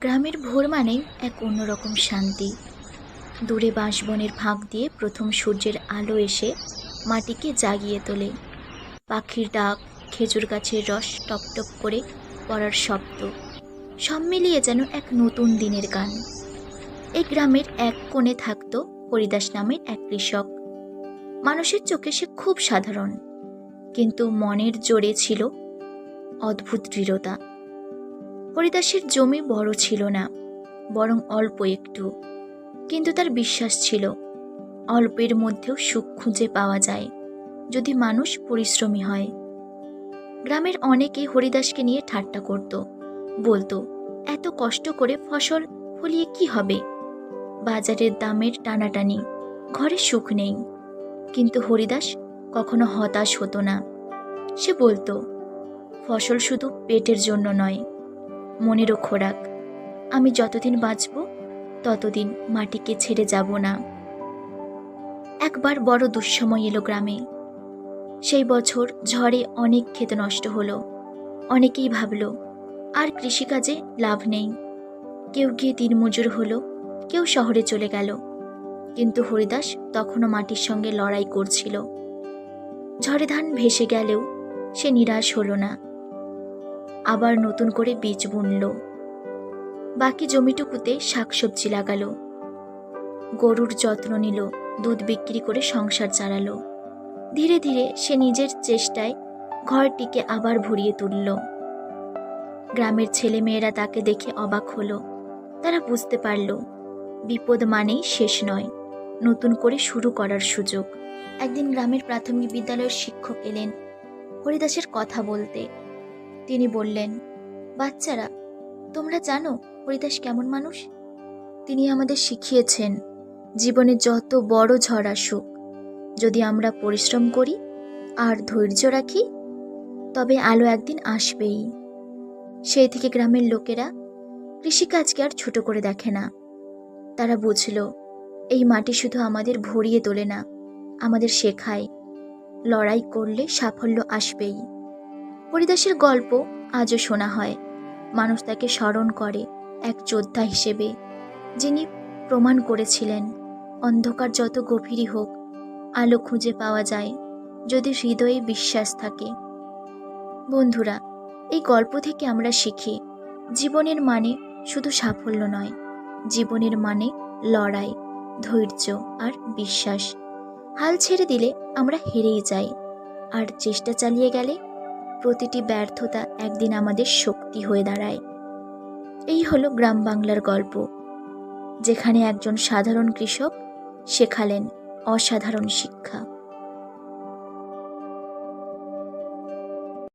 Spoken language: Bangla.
গ্রামের ভোর মানেই এক অন্যরকম শান্তি। দূরে বাঁশবনের ফাঁক দিয়ে প্রথম সূর্যের আলো এসে মাটিকে জাগিয়ে তোলে। পাখির ডাক, খেজুর গাছের রস টপটপ করে পড়ার শব্দ, সব মিলিয়ে যেন এক নতুন দিনের গান। এই গ্রামের এক কোণে থাকতো হরিদাস নামের এক কৃষক। মানুষের চোখে সে খুব সাধারণ, কিন্তু মনের জোরে ছিল অদ্ভুত দৃঢ়তা। হরিদাসের জমি বড় ছিল না, বরং অল্প একটু, কিন্তু তার বিশ্বাস ছিল অল্পের মধ্যেও সুখ খুঁজে পাওয়া যায় যদি মানুষ পরিশ্রমী হয়। গ্রামের অনেকে হরিদাসকে নিয়ে ঠাট্টা করত, বলতো, এত কষ্ট করে ফসল ফলিয়ে কি হবে? বাজারের দামের টানাটানি, ঘরে সুখ নেই। কিন্তু হরিদাস কখনো হতাশ হতো না। সে বলতো, ফসল শুধু পেটের জন্য নয়, মনেরও খোরাক। আমি যতদিন বাঁচব ততদিন মাটিকে ছেড়ে যাব না। একবার বড় দুঃসময় এলো গ্রামে। সেই বছর ঝড়ে অনেক ক্ষেত নষ্ট হলো। অনেকেই ভাবল আর কৃষিকাজে লাভ নেই। কেউ গিয়ে দিনমজুর হলো, কেউ শহরে চলে গেল। কিন্তু হরিদাস তখনও মাটির সঙ্গে লড়াই করছিল। ঝড়ে ধান ভেসে গেলেও সে নিরাশ হলো না। আবার নতুন করে বীজ বুনল। বাকি জমিটুকুতে শাকসবজি লাগালো, গরুর যত্ন নিল, দুধ বিক্রি করে সংসার চালালো। ধীরে ধীরে সে নিজের চেষ্টায় ঘরটিকে আবার ভরিয়ে তুলল। গ্রামের ছেলেমেয়েরা তাকে দেখে অবাক হলো। তারা বুঝতে পারল বিপদ মানেই শেষ নয়, নতুন করে শুরু করার সুযোগ। একদিন গ্রামের প্রাথমিক বিদ্যালয়ের শিক্ষক এলেন হরিদাসের কথা বলতে। তিনি বললেন, বাচ্চারা, তোমরা জানো হরিদাস কেমন মানুষ? তিনি আমাদের শিখিয়েছেন জীবনে যত বড় ঝড় আসুক, যদি আমরা পরিশ্রম করি আর ধৈর্য রাখি, তবে আলো একদিন আসবেই। সেই থেকে গ্রামের লোকেরা কৃষিকাজকে আর ছোট করে দেখে না। তারা বুঝল এই মাটি শুধু আমাদের ভরিয়ে তোলে না, আমাদের শেখায় লড়াই করলে সাফল্য আসবেই। হরিদাসের গল্প আজও শোনা হয়। মানুষ তাকে স্মরণ করে এক যোদ্ধা হিসেবে, যিনি প্রমাণ করেছিলেন অন্ধকার যত গভীরই হোক, আলো খুঁজে পাওয়া যায় যদি হৃদয়ে বিশ্বাস থাকে। বন্ধুরা, এই গল্প থেকে আমরা শিখি জীবনের মানে শুধু সাফল্য নয়, জীবনের মানে লড়াই, ধৈর্য আর বিশ্বাস। হাল ছেড়ে দিলে আমরা হেরেই যাই, আর চেষ্টা চালিয়ে গেলে প্রতিটি ব্যর্থতা একদিন আমাদের শক্তি হয়ে দাঁড়ায়। এই হলো গ্রাম বাংলার গল্প, যেখানে একজন সাধারণ কৃষক শেখালেন অসাধারণ শিক্ষা।